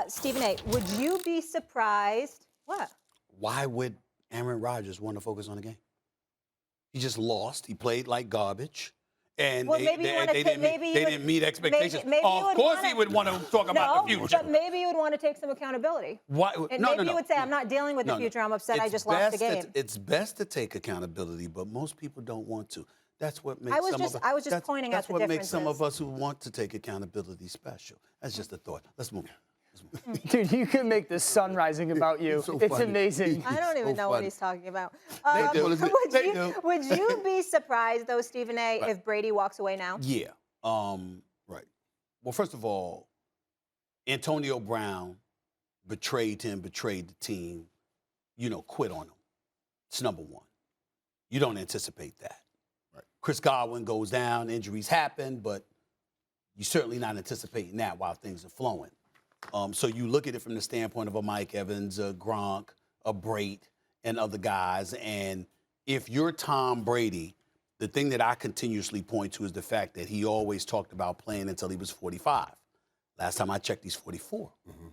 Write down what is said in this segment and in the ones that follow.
Stephen A., would you be surprised? What? Why would Aaron Rodgers want to focus on the game? He just lost. He played like garbage. And Well, they didn't meet expectations. Maybe Of course he would want to talk about the future. But maybe you would want to take some accountability. Why? And no, maybe you would say, I'm not dealing with the future. I'm upset I just lost the game. It's best to take accountability, but most people don't want to. That's what makes I was just pointing out the differences. That's what makes some of us who want to take accountability special. That's just a thought. Let's move on. Dude, you can make the sun rising about you. It's amazing. I don't even know what he's talking about. Would They do. you be surprised, though, Stephen A., if Brady walks away now? Yeah. Right. Well, first of all, Antonio Brown betrayed him, betrayed the team, quit on him. It's number one. You don't anticipate that. Right. Chris Godwin goes down, injuries happen, but you're certainly not anticipating that while things are flowing. So you look at it from the standpoint of a Mike Evans, a Gronk, a Brate, and other guys. And if you're Tom Brady, the thing that I continuously point to is the fact that he always talked about playing until he was 45. Last time I checked, he's 44. Mm-hmm.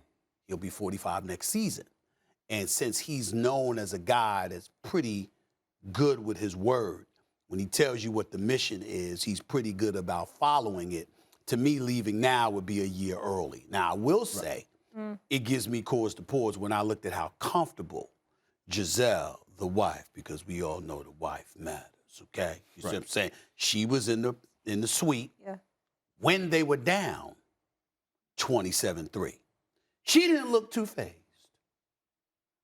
He'll be 45 next season. And since he's known as a guy that's pretty good with his word, when he tells you what the mission is, he's pretty good about following it. To me, leaving now would be a year early. Now, I will say it gives me cause to pause when I looked at how comfortable Giselle, the wife, because we all know the wife matters, okay? You see what I'm saying? She was in the suite when they were down 27-3. She didn't look too phased.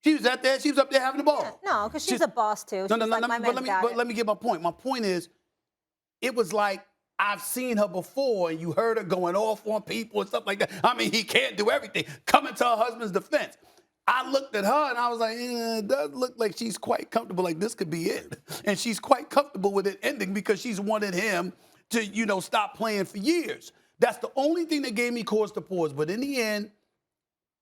She was out there. She was up there having the ball. Yeah, no, because she's a boss, too. But let me get my point. My point is, it was like, I've seen her before, and you heard her going off on people and stuff like that. I mean, he can't do everything. Coming to her husband's defense. I looked at her, and I was like, it does look like she's quite comfortable, like this could be it. And she's quite comfortable with it ending because she's wanted him to, stop playing for years. That's the only thing that gave me cause to pause. But in the end,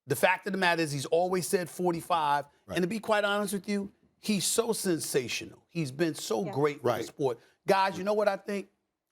the fact of the matter is he's always said 45. Right. And to be quite honest with you, he's so sensational. He's been so great with the sport. Guys, you know what I think?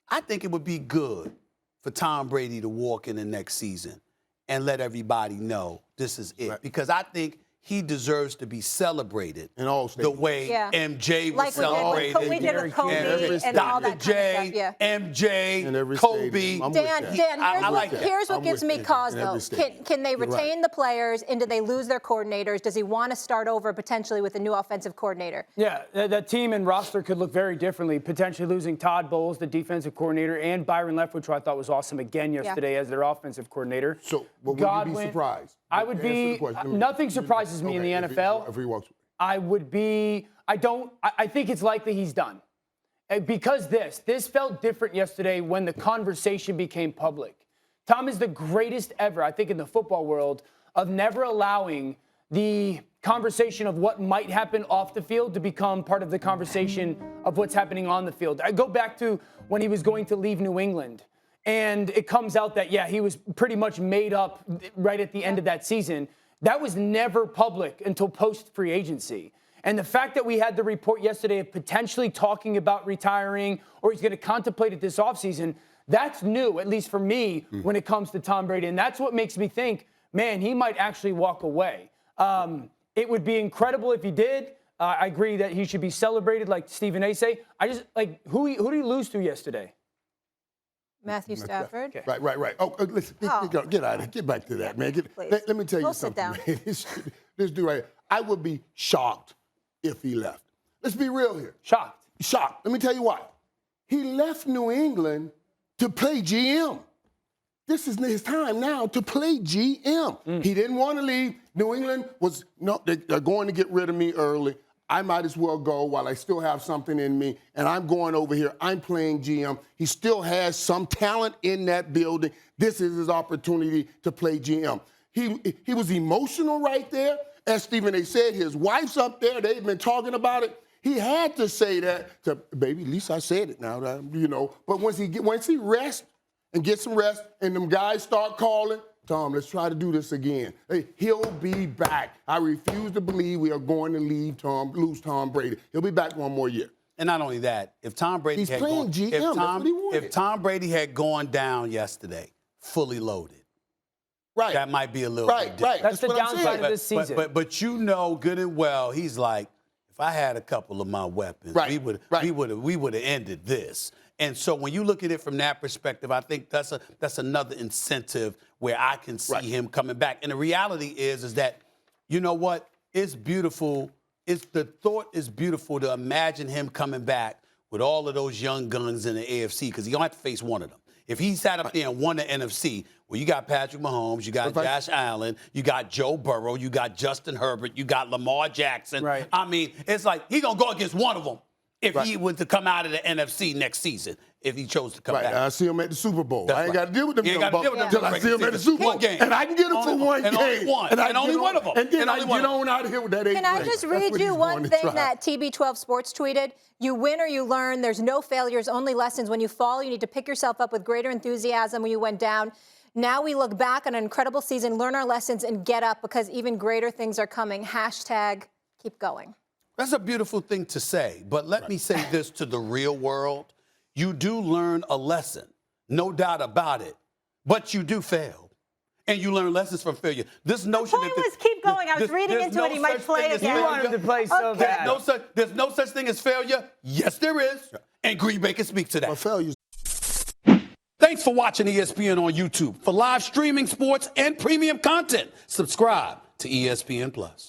I think it would be good for Tom Brady to walk in the next season and let everybody know this is it. Right. Because I think he deserves to be celebrated in all the way MJ was celebrated. Like we did with Kobe and all that Dr. kind of stuff. MJ, Kobe. Dan, here's what gives me cause, though. Can they retain the players, and do they lose their coordinators? Does he want to start over potentially with a new offensive coordinator? Yeah, that team and roster could look very differently, potentially losing Todd Bowles, the defensive coordinator, and Byron Leftwich, who I thought was awesome again yesterday as their offenthink coordinator. So, would you be surprised? I would be. Nothing surprises me in the NFL. If he walks, I would be. I think it's likely he's done. Because this felt different yesterday when the conversation became public. Tom is the greatest ever, I think, in the football world of never allowing the conversation of what might happen off the field to become part of the conversation of what's happening on the field. I go back to when he was going to leave New England. And it comes out that, he was pretty much made up right at the end of that season. That was never public until post-free agency. And the fact that we had the report yesterday of potentially talking about retiring or he's going to contemplate it this offseason, that's new, at least for me, when it comes to Tom Brady. And that's what makes me think, man, he might actually walk away. It would be incredible if he did. I agree that he should be celebrated, like Stephen A. say. Who did he lose to yesterday? Matthew Stafford. Okay. Right. Oh, listen, get out of here. Get back to that, man. Let me tell you something. This dude right here, I would be shocked if he left. Let's be real here. Shocked. Let me tell you why. He left New England to play GM. This is his time now to play GM. He didn't want to leave. New England they're going to get rid of me early. I might as well go while I still have something in me, and I'm going over here. I'm playing GM. He still has some talent in that building. This is his opportunity to play GM. He was emotional right there. As Stephen A. said, his wife's up there. They've been talking about it. He had to say that to, baby, at least I said it now, But once he rests and gets some rest and them guys start calling, Tom, let's try to do this again. Hey, he'll be back. I refuse to believe we are going to lose Tom Brady. He'll be back one more year. And not only that, if Tom Brady He's playing GM, that's what he wanted. If Tom Brady had gone down yesterday, fully loaded, Right. that might be a little bit different. Right. That's the downside of this season. But you know good and well, he's like, if I had a couple of my weapons, we would have ended this. And so when you look at it from that perspective, I think that's another incentive where I can see him coming back. And the reality is that, you know what? It's beautiful. The thought is beautiful to imagine him coming back with all of those young guns in the AFC, because he don't have to face one of them. If he sat up there and won the NFC, well, you got Patrick Mahomes, you got Josh Allen, you got Joe Burrow, you got Justin Herbert, you got Lamar Jackson. Right. I mean, it's like he going to go against one of them if he was to come out of the NFC next season, if he chose to come back. I see him at the Super Bowl. That's I ain't got to deal with them until I see him at the Super Bowl. Game. And I can get him for one game. Only one. And only one of them. And then I get on out of here with that 8th Can I just read you one thing that TB12 Sports tweeted? You win or you learn. There's no failures, only lessons. When you fall, you need to pick yourself up with greater enthusiasm when you went down. Now we look back on an incredible season, learn our lessons, and get up because even greater things are coming. Hashtag keep going. That's a beautiful thing to say. But let me say this to the real world. You do learn a lesson, no doubt about it. But you do fail. And you learn lessons from failure. This notion the point was keep going. I was reading into it. He might play again. You want him to play so bad. There's no such thing as failure. Yes, there is. And Green Bay can speak to that. Well, failures. Thanks for watching ESPN on YouTube. For live streaming, sports, and premium content, subscribe to ESPN+.